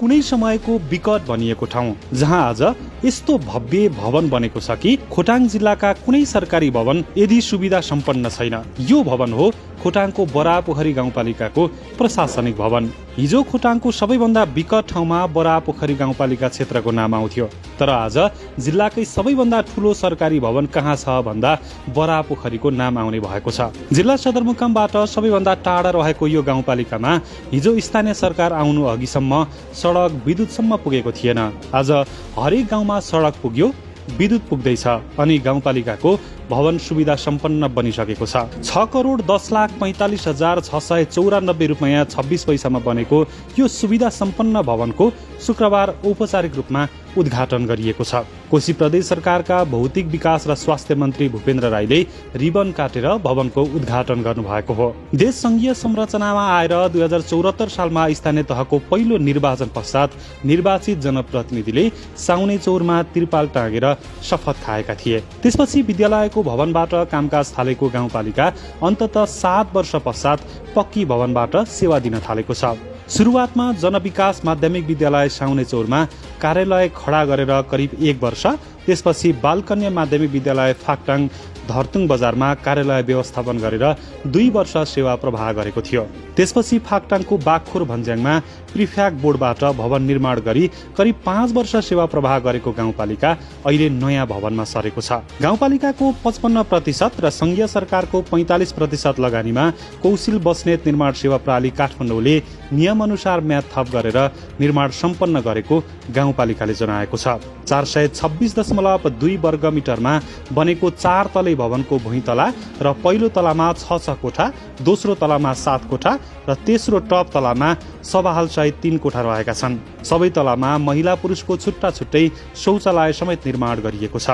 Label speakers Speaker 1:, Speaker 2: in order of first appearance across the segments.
Speaker 1: कुनै समयको विकट भनिएको ठाउँ जहाँ आज यस्तो भव्य भवन बनेको छ कि खोटाङ जिल्लाका कुनै सरकारी भवन यदि सुविधा सम्पन्न छैन। यो भवन हो खोटाङको बरापोखरी गाउँपालिकाको प्रशासनिक भवन। हिजो खोटाङको सबैभन्दा विकट ठाउँमा बरापोखरी गाउँपालिका क्षेत्रको नाम आउँथ्यो, तर आज जिल्लाकै सबैभन्दा ठूलो सरकारी भवन कहाँ छ भन्दा बरापोखरीको नाम आउने भएको छ। जिल्ला सदरमुकामबाट सबैभन्दा टाढा रहेको यो गाउँपालिकामा हिजो स्थानीय सरकार आउनु अघिसम्म सडक विद्युतसम्म पुगेको थिएन। आज हरेक गाउँमा सडक पुग्यो, विद्युत पुग्दैछ अनि गाउँपालिकाको भवन सुविधा सम्पन्न बनिसकेको छ। 6,10,45,694 रुपैयाँ 26 पैसामा बनेको यो सुविधा सम्पन्न भवनको शुक्रबार औपचारिक रूपमा उद्घाटन गरिएको छ। कोशी प्रदेश सरकारका भौतिक विकास र स्वास्थ्य मन्त्री भूपेन्द्र राईले रिबन काटेर भवनको उद्घाटन गर्नुभएको हो। देश संघीय संरचनामा आएर 2074 सालमा स्थानीय तहको पहिलो निर्वाचन पश्चात निर्वाचित जनप्रतिनिधिले साउने चौरमा तिरपाल टाँगेर शपथ खाएका थिए। त्यसपछि विद्यालयको भवनबाट कामकाज थालेको गाउँपालिका अन्ततः 7 वर्ष पश्चात पक्की भवनबाट सेवा दिन थालेको छ। सुरुवातमा जनविकास माध्यमिक विद्यालय साउने चौरमा कार्यालय खडा गरेर करिब 1 वर्ष, त्यसपछि बालकन्या माध्यमिक विद्यालय फाक्टाङ धर्तुङ बजारमा कार्यालय व्यवस्थापन गरेर 2 वर्ष सेवा प्रवाह गरेको थियो। त्यसपछि फाक्टाङको बागखोर भन्ज्याङमा प्रिफ्याक बोर्डबाट भवन निर्माण गरी करिब 5 वर्ष सेवा प्रवाह गरेको गाउँपालिका अहिले नयाँ भवनमा सरेको छ। गाउँपालिकाको 55% र संघीय सरकारको 45% लगानीमा कौशल बस्नेत निर्माण सेवा प्रणाली काठमाडौँले नियमअनुसार म्याद थप गरेर निर्माण सम्पन्न गरेको गाउँपालिकाले जनाएको छ। 426.2 वर्ग मिटरमा बनेको 4 तले भवनको भुइँतला र पहिलो तलामा 6 कोठा, दोस्रो तलामा 7 कोठा र तेस्रो टप तलामा सभाहाल सहित 3 कोठा रहेका छन्। सबै तलामा महिला पुरुषको छुट्टा छुट्टै शौचालय समेत निर्माण गरिएको छ।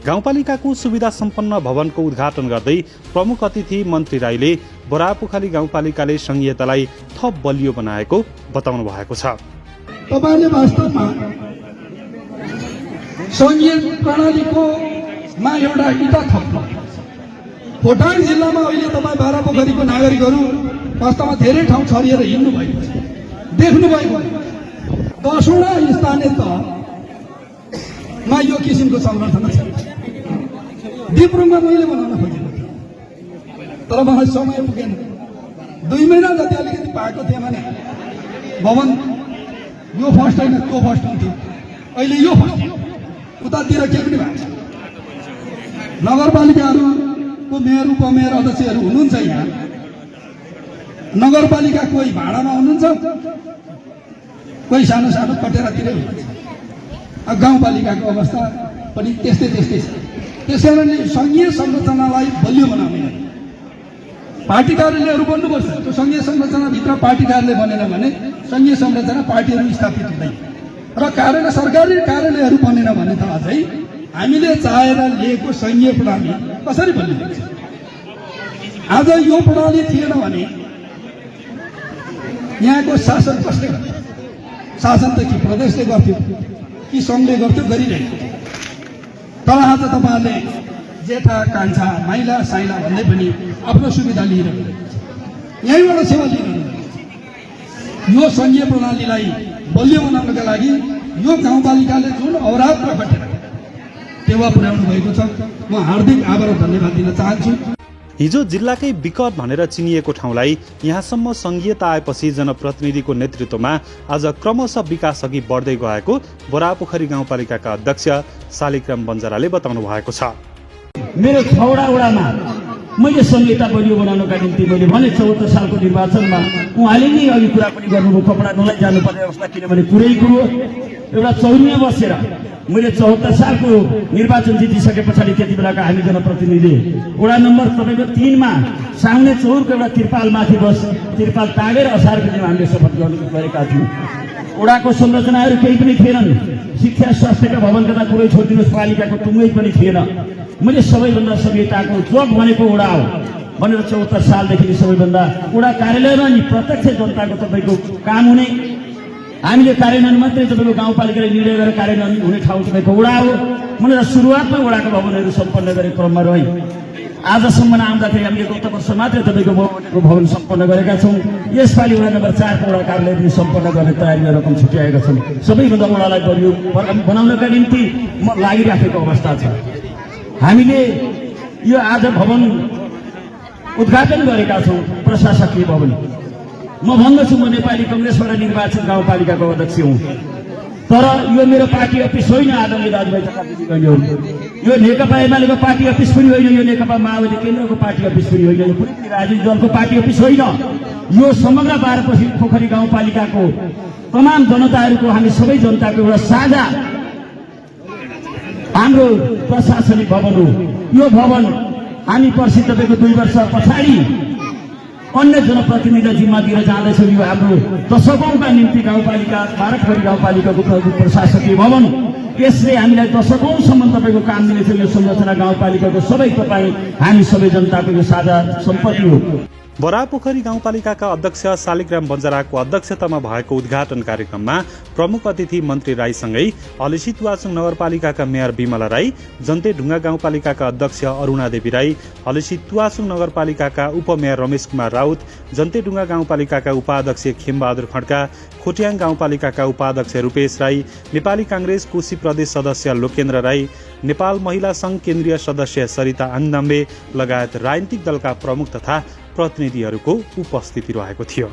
Speaker 1: गाउँपालिकाको सुविधा सम्पन्न भवनको उद्घाटन गर्दै प्रमुख अतिथि मन्त्री राईले बरापोखरी गाउँपालिकाले संघीयतालाई थप बलियो बनाएको बताउनु भएको छ।
Speaker 2: तपाईले वास्तवमा संघीय प्रणालीको मा एउटा इटा थप्नु। खोटाङ जिल्लामा अहिले तपाईँ बरापोखरीको नागरिकहरू वास्तवमा धेरै ठाउँ छरिएर हिँड्नु भएको छ, देख्नु भएको 10वटा स्थानीय तहमा यो किसिमको संरचना छ। दिपरुङमा मैले बनाउन खोजेको थिएँ, तर मलाई समय पुगेन। 2 महिना जति अलिकति पाएको थिएँ भने भवन यो फर्स्ट होइन त्यो फर्स्ट हुन्थ्यो, अहिले यो फर्स्ट उतातिर के पनि भएको छ। नगरपालिकाहरूको मेयर उपमेयर अध्यक्षहरू हुनुहुन्छ यहाँ, नगरपालिका कोही भाडामा हुनुहुन्छ, कोही सानो सानो कटेरातिरै हुनुहुन्छ। गाउँपालिकाको अवस्था पनि त्यस्तै छ। त्यसैले संघीय संरचनालाई बलियो बनाउने पार्टी कार्यालयहरू बन्नुपर्छ। त्यो संघीय संरचनाभित्र पार्टी कार्यालय बनेन भने संघीय संरचना पार्टीहरू स्थापित हुँदैन र सरकारी कार्यालयहरू बनेन भने त अझै हामीले चाहेर लिएको संघीय प्रणाली कसरी बनिन्छ। आज यो प्रणाली थिएन भने यहाँको शासन कसले गर्छ? शासन त कि प्रदेशले गर्थ्यो कि सङ्घले गर्थ्यो, गरिरहेको। तर आज तपाईँहरूले जेठा कान्छा माइला साइला भन्दै पनि आफ्नो सुविधा लिएर यहीँबाट सेवा लिएर यो संघीय प्रणालीलाई बलियो बनाउनका लागि यो गाउँपालिकाले जुन अवराध प्रकटेर टेवा पुर्याउनु भएको छ, म हार्दिक आभार र धन्यवाद दिन चाहन्छु।
Speaker 1: हिजो जिल्लाकै विकट भनेर चिनिएको ठाउँलाई यहाँसम्म संघीयता आएपछि जनप्रतिनिधिको नेतृत्वमा आज क्रमशः विकास अघि बढ्दै गएको बरापोखरी गाउँपालिकाका अध्यक्ष शालिग्राम बन्जाराले बताउनु भएको छ।
Speaker 3: मेरो 6वटा वडामा मैले संहिता बलियो बनाउनका निम्ति मैले भने 74 सालको निर्वाचनमा उहाँले नै अघि कुरा पनि गर्नुभयो, कपडा नलाई जानुपर्ने अवस्था, किनभने पुरै कुरो एउटा चौरमा बसेर मैले 74 सालको निर्वाचन जितिसके पछाडि त्यति बेलाका हामी जनप्रतिनिधि वडा नम्बर तपाईँको 3 मा साउने चौरको एउटा तिरपाल माथि तिरपाल टाँगेर असारको दिन हामीले शपथ गरेका थियौँ। वडाको संरचनाहरू केही पनि थिएनन्, शिक्षा स्वास्थ्यका भवनका त कुरै छोडिदिनुहोस्, पालिकाको टुङ्गै पनि थिएन। मैले सबैभन्दा संहिताको चोक भनेको वडा हो भनेर 74 सालदेखि सबैभन्दा वडा कार्यालयमा नि प्रत्यक्ष जनताको तपाईँको काम हुने, हामीले कार्यान्वयन मात्रै तपाईँको गाउँपालिकाले निर्णय गरेर कार्यान्वयन हुने ठाउँ तपाईँको वडा हो भनेर सुरुवातमै वडाको भवनहरू सम्पन्न गरेको क्रममा रहे। आजसम्म आउँदाखेरि हामीले गत वर्ष मात्रै तपाईँको भवन सम्पन्न गरेका छौँ। यसपालि वडा नम्बर 4 को वडा कार्यालय पनि सम्पन्न गर्ने तयारीमा रकम छुट्याएका छौँ। सबैभन्दा वडालाई बलियो बनाउनका निम्ति लागिराखेको अवस्था छ। हामीले यो आज भवन उद्घाटन गरेका छौँ, प्रशासकीय भवन। म भन्दछु म नेपाली कङ्ग्रेसबाट निर्वाचित गाउँपालिकाको अध्यक्ष हुँ, तर यो मेरो पार्टी अफिस होइन। आदरणीय दाजुभाइ तथा दिदीबहिनीहरू, यो नेकपा एमालेको पार्टी अफिस पनि होइन, यो नेकपा माओवादी केन्द्रको पार्टी अफिस पनि होइन, यो कुनै पनि राजनीतिक दलको पार्टी अफिस होइन। यो समग्र 12 पोखरी गाउँपालिकाको तमाम जनताहरूको, हामी सबै जनताको एउटा साझा हाम्रो प्रशासनिक भवन हो। यो भवन हामी पर्सि तपाईँको 2 वर्ष पछाडि अन्य जनप्रतिनिधिलाई जिम्मा दिएर जाँदैछौँ। यो हाम्रो दशकौँका निम्ति गाउँपालिका 12 पोखरी गाउँपालिकाको प्रशासकीय भवन, यसले हामीलाई दशकौँसम्म तपाईँको काम दिनेछ। यो संरचना गाउँपालिकाको सबै हामी सबै जनताको यो साझा सम्पत्ति हो।
Speaker 1: बरापोखरी गाउँपालिकाका अध्यक्ष शालिग्राम बन्जाराको अध्यक्षतामा भएको उद्घाटन कार्यक्रममा प्रमुख अतिथि मन्त्री राईसँगै हलेसी तुवाचुङ नगरपालिकाका मेयर बिमला राई, जन्तेढुङ्गा गाउँपालिकाका अध्यक्ष अरुणा देवी राई, हलेसी तुवाचुङ नगरपालिकाका उपमेयर रमेश कुमार राउत, जन्तेढुङ्गा गाउँपालिकाका उपाध्यक्ष खेमबहादुर खड्का, खोटियाङ गाउँपालिकाका उपाध्यक्ष रूपेश राई, नेपाली काङ्ग्रेस कोशी प्रदेश सदस्य लोकेन्द्र राई, नेपाल महिला संघ केन्द्रीय सदस्य सरिता आङदाम्बे लगायत राजनीतिक दलका प्रमुख तथा प्रतिनिधिहरूको उपस्थिति रहेको थियो।